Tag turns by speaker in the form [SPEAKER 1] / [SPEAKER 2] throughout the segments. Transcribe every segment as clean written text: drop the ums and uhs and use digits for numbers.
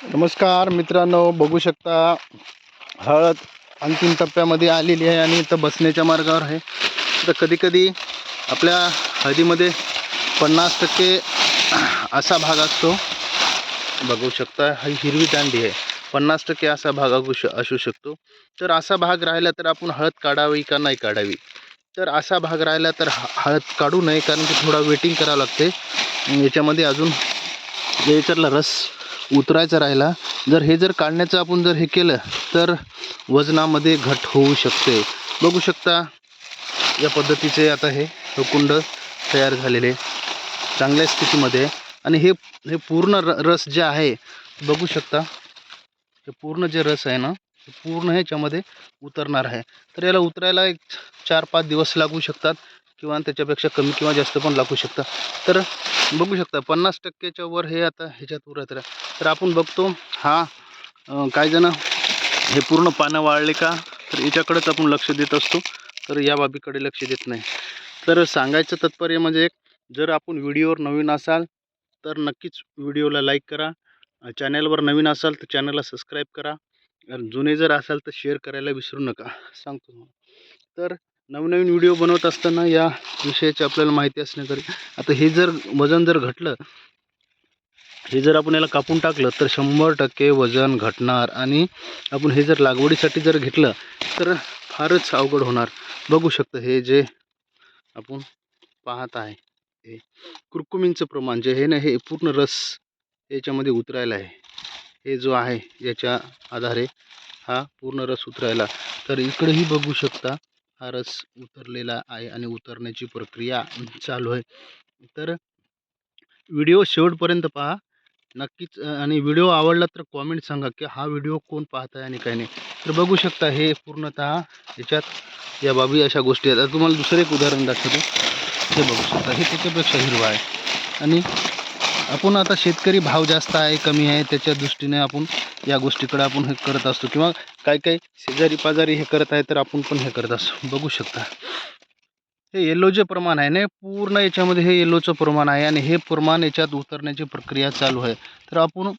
[SPEAKER 1] नमस्कार मित्रांनो, बघू शकता हळद अंतिम टप्प्यामध्ये आलेली आहे आणि इथं बसण्याच्या मार्गावर आहे. तर कधीकधी आपल्या हळदीमध्ये 50% असा भाग असतो. बघू शकता ही हिरवी दांडी आहे. 50% असा भाग असू शकतो. तर असा भाग राहिला तर आपण हळद काढावी का नाही काढावी. तर असा भाग राहिला तर हळद काढू नये, कारण की थोडा वेटिंग करावं लागते. याच्यामध्ये अजून याच्यातला रस उतरायचा राहिला. जर काढण्याचं आपण हे केलं तर वजनामध्ये घट होऊ शकते. बघू शकता या पद्धतीचे आता हे कुंड तयार झालेले चांगल्या स्थितीमध्ये. आणि हे पूर्ण रस जे आहे बघू शकता, हे पूर्ण जे रस आहे ना, हे पूर्ण ह्याच्यामध्ये उतरणार आहे. तर याला उतरायला एक 4-5 दिवस लागू शकतात, किंवा त्याच्यापेक्षा कमी किंवा जास्त पण लागू शकतात. तर बघू शकता 50%च्या वर हे आता ह्याच्यात उरत आहे. तर आपण बघतो हा काही जण हे पूर्ण पानं वाळले का, तर याच्याकडेच आपण लक्ष देत असतो, तर या बाबीकडे लक्ष देत नाही. तर सांगायचं तात्पर्य म्हणजे, जर आपण व्हिडिओवर नवीन असाल तर नक्कीच व्हिडिओला लाईक करा. चॅनलवर नवीन असाल तर चॅनलला सबस्क्राईब करा. जुने जर असाल तर शेअर करायला विसरू नका, सांगतो. तर नवनवीन व्हिडिओ बनवत असताना या विषयाची आपल्याला माहिती असणे गरजेचे. आता हे जर वजन जर घटलं, हे जर आपण याला कापून टाकलं तर 100% वजन घटणार. आणि आपण हे जर लागवडीसाठी जर घेतलं तर फारच अवघड होणार. बघू शकता हे जे आपण पाहत आहे, हे कुरकुमींचं प्रमाण जे आहे ना, हे पूर्ण रस याच्यामध्ये उतरायला आहे. हे जो आहे याच्या आधारे हा पूर्ण रस उतरायला. तर इकडेही बघू शकता हा रस उतरलेला आहे आणि उतरण्याची प्रक्रिया चालू आहे. तर व्हिडिओ शेवटपर्यंत पहा नक्कीच. आणि व्हिडिओ आवडला तर कॉमेंट सांगा की हा व्हिडिओ कोण पाहत आहे आणि काही नाही. तर बघू शकता हे पूर्णतः याच्यात या बाबी अशा गोष्टी आहेत. आता तुम्हाला दुसरं एक उदाहरण दाखवतो. हे बघू शकता, हे त्याच्यापेक्षा हिरवा आहे. आणि आपण आता शेतकरी भाव जास्त आहे कमी आहे त्याच्या दृष्टीने आपण या गोष्टीकडे आपण हे करत असतो, किंवा काही शेजारी पाजारी हे करत आहे तर आपण पण हे करत असतो. बघू शकता हे येलोचे प्रमाण आहे ना, पूर्ण याच्यामध्ये हे येलोचं प्रमाण आहे आणि हे प्रमाण याच्यात उतरण्याची प्रक्रिया चालू आहे. तर आपण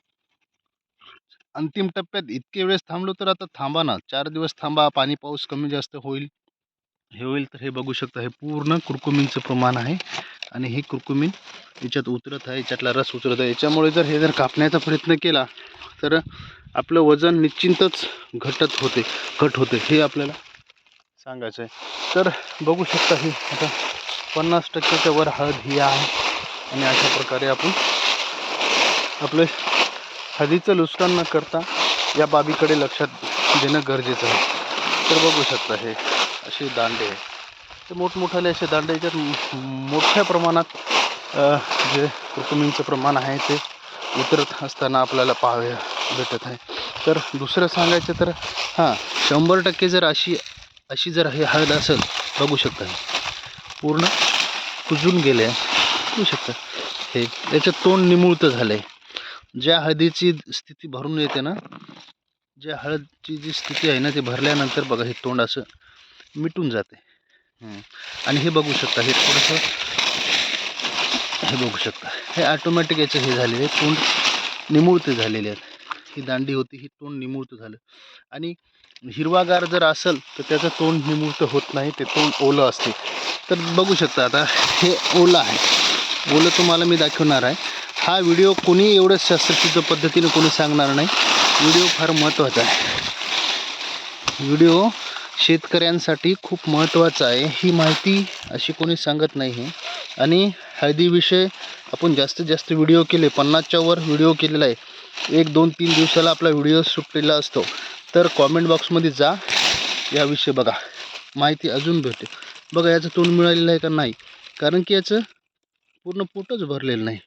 [SPEAKER 1] अंतिम टप्प्यात इतके वेळेस थांबलो तर आता थांबा ना, 4 दिवस थांबा, पाणी पाऊस कमी जास्त होईल, हे होईल. तर हे बघू शकता हे पूर्ण कुरकुमींचं प्रमाण आहे आणि हे कुरकुमीन याच्यात उतरत आहे, याच्यातला रस उतरत आहे. याच्यामुळे जर कापण्याचा प्रयत्न केला तर आपलं वजन निश्चितच घट होते हे आपल्याला सांगायचं आहे. तर बघू शकता हे आता 50%च्या वर हळद ही आहे. आणि अशा प्रकारे आपण आपलं हळदीचं नुकसान न करता या बाबीकडे लक्षात देणं गरजेचं आहे. तर बघू शकता हे असे दांडे आहे, ते मोठमोठाले असे दांडे, याच्यात मोठ्या प्रमाणात जे कुरकुमींचं प्रमाण आहे ते उतरत असताना आपल्याला पाहायला भेटत आहे. तर दुसरं सांगायचं तर 100% जर अशी जर हे हळद असेल, बघू शकता हे पूर्ण कुजून गेले आहे. बघू शकता हे याचं तोंड निमुळतं झालं आहे. ज्या हळदीची स्थिती भरून येते ना, ज्या हळदची जी स्थिती आहे ना, ते भरल्यानंतर बघा हे तोंड असं मिटून जाते. आणि हे बघू शकता हे थोडंसं, हे बघू शकता हे ऑटोमॅटिक याचं हे झालेले तोंड निमुळते झालेले आहेत. ही दांडी होती, ही तोंड निमुळतं झालं. आणि हिरवागार जर असेल तर त्याचं तोंड निमुळतं होत नाही, ते तोंड ओलं असते. तर बघू शकता आता हे ओलं आहे, ओलं तुम्हाला मी दाखवणार आहे. हा व्हिडिओ कोणी एवढं शास्त्रशुद्ध पद्धतीने कोणी सांगणार नाही. व्हिडिओ फार महत्त्वाचा आहे. व्हिडिओ शेतकऱ्यांसाठी खूप महत्त्वाचा आहे. ही माहिती अशी कोणी सांगत नाही. आणि हळदीविषयी आपण जास्तीत जास्त व्हिडिओ केले, 50च्या वर व्हिडिओ केलेला आहे. 1-2-3 दिवसाला आपला व्हिडिओ सुटलेला असतो. तर कॉमेंट बॉक्समध्ये जा, याविषयी बघा माहिती अजून भेटेल. बघा याचं तोंड मिळालेलं आहे का नाही, कारण की याचं पूर्ण पोटच भरलेलं नाही.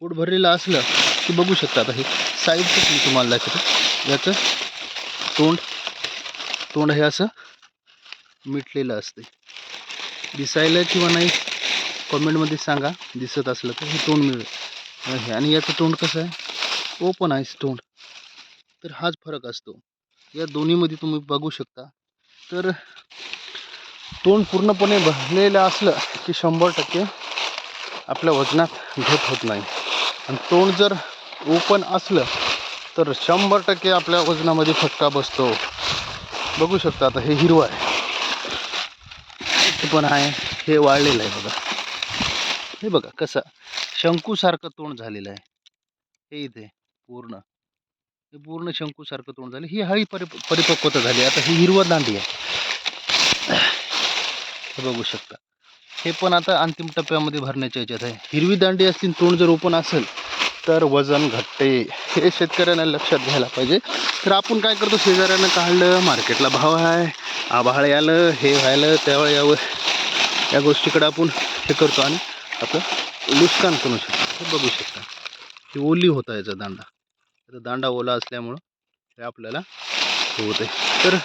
[SPEAKER 1] पोट भरलेलं असलं की बघू शकता. आता हे साईडचं मी तुम्हाला दाखवतो. याचं तोंड हे असं मिटलेलं असते. दिसायला किंवा नाही कॉमेंटमध्ये सांगा, दिसत असलं तर. हे तोंड मिळेल आणि याचं तोंड कसं आहे, ओपन आहे तोंड. तर हाच फरक असतो या दोन्हीमध्ये, तुम्ही बघू शकता. तर तोंड पूर्णपणे भरलेलं असलं की 100% आपल्या वजनात घट होत नाही. आणि तोंड जर ओपन असलं तर 100% आपल्या वजनामध्ये फटका बसतो. बघू शकता आता हे हिरवं आहे, पण आहे हे वाळलेलं आहे बघा. हे बघा कसं शंकूसारखं तोंड झालेलं आहे. हे इथे पूर्ण हे पूर्ण शंकूसारखं तोंड झालं. ही हळी परिपक्वता झाली. आता ही हिरवं दांडी आहे, हे बघू शकता. हे पण आता अंतिम टप्प्यामध्ये भरण्याच्या याच्यात आहे. हिरवी दांडी असतील, तोंड जर ओपन असेल तर वजन घटते. हे शेतकऱ्यांना लक्षात घ्यायला पाहिजे. तर आपण काय करतो, शेजाऱ्यानं काढलं, मार्केटला भाव आहे, आभाळ आलं, हे व्हायलं, त्यावेळी या गोष्टीकडे आपण हे करतो आणि आपलं नुकसान करू शकतो. हे बघू शकता ही ओली होता याचा दांडा. याचा दांडा ओला असल्यामुळं हे आपल्याला होत आहे. तर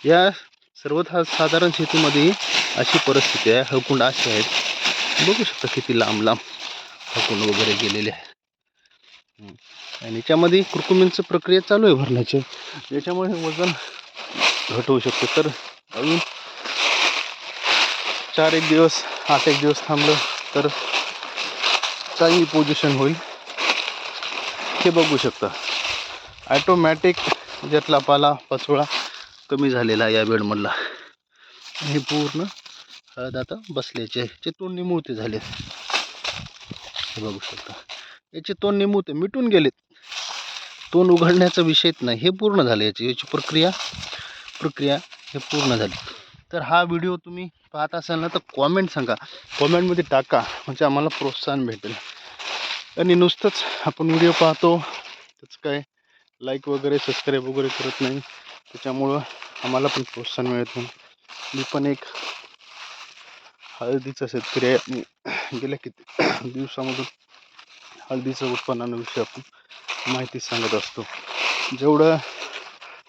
[SPEAKER 1] या सर्वसाधारण शेतीमध्ये अशी परिस्थिती आहे. हळकुंड असे आहेत, बघू शकता किती लांब लांब हळकुंड वगैरे गेलेले आहे. आणि याच्यामध्ये कुरकुमींचं प्रक्रिया चालू आहे भरण्याची. याच्यामुळे हे वजन घट होऊ शकते. तर अजून 4 दिवस 8 दिवस थांबलं तर चांगली पोझिशन होईल. हे बघू शकता ॲटोमॅटिक ज्यातला पाला पाचोळा कमी झालेला आहे या बेडमधला. हे पूर्ण हळद आता बसल्याचे याचे तोंड निमुळते झाले. हे बघू शकता याचे तोंड निमुळते मिटून गेलेत. तोंड उघडण्याचा विषयच नाही. हे पूर्ण झाले, याची प्रक्रिया हे पूर्ण झाली. तर हा व्हिडिओ तुम्ही पाहत असाल ना तर कॉमेंट सांगा, कॉमेंटमध्ये टाका, म्हणजे आम्हाला प्रोत्साहन भेटेल. आणि नुसतंच आपण व्हिडिओ पाहतो त्याचं काय लाईक वगैरे सबस्क्राईब वगैरे करत नाही, त्याच्यामुळं आम्हाला पण प्रोत्साहन मिळत नाही. मी पण एक हळदीचा शेतकरी आहे आणि गेल्या किती दिवसामधून हळदीचं उत्पन्नाविषयी आपण माहिती सांगत असतो. जेवढं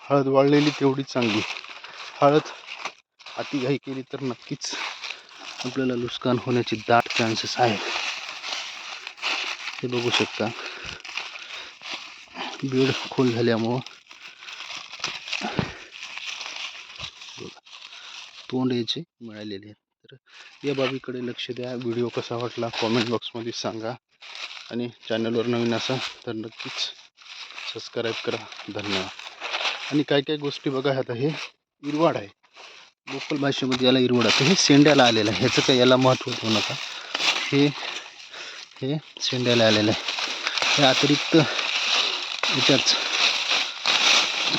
[SPEAKER 1] हळद वाळलेली तेवढी चांगली. हळद अतिघाई केली तर नक्कीच आपल्याला नुकसान होण्याची दाट चान्सेस आहेत. हे बघू शकता बेड खोल झाल्यामुळं तोंड याचे मिळालेले आहेत. तर या बाबीकडे लक्ष द्या. व्हिडिओ कसा वाटला कॉमेंट बॉक्समध्ये सांगा, आणि चॅनलवर नवीन असाल तर नक्कीच सबस्क्राईब करा. धन्यवाद. आणि काय गोष्टी बघा, आता हे इरवाड आहे, लोकल भाषेमध्ये याला इरवाड असतं. हे शेंड्याला आलेलं आहे, ह्याचं काही याला महत्त्व देऊ नका. हे शेंड्याला आलेलं आहे. हे अतिरिक्त याच्याच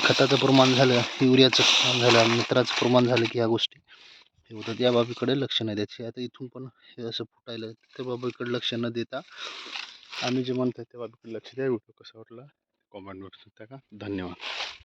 [SPEAKER 1] खताचं प्रमाण झालं, युरियाचं प्रमाण झालं, मित्राचं प्रमाण झालं की ह्या गोष्टी हे होतात. या बाबीकडे लक्ष नाही द्यायचे. आता इथून पण हे असं फुटायला, त्या बाबीकडे लक्ष न देता आम्ही जे म्हणतो त्या बाबीकडे लक्ष द्या. व्हिडिओ कसा वाटला कॉमेंटवर टाका. धन्यवाद.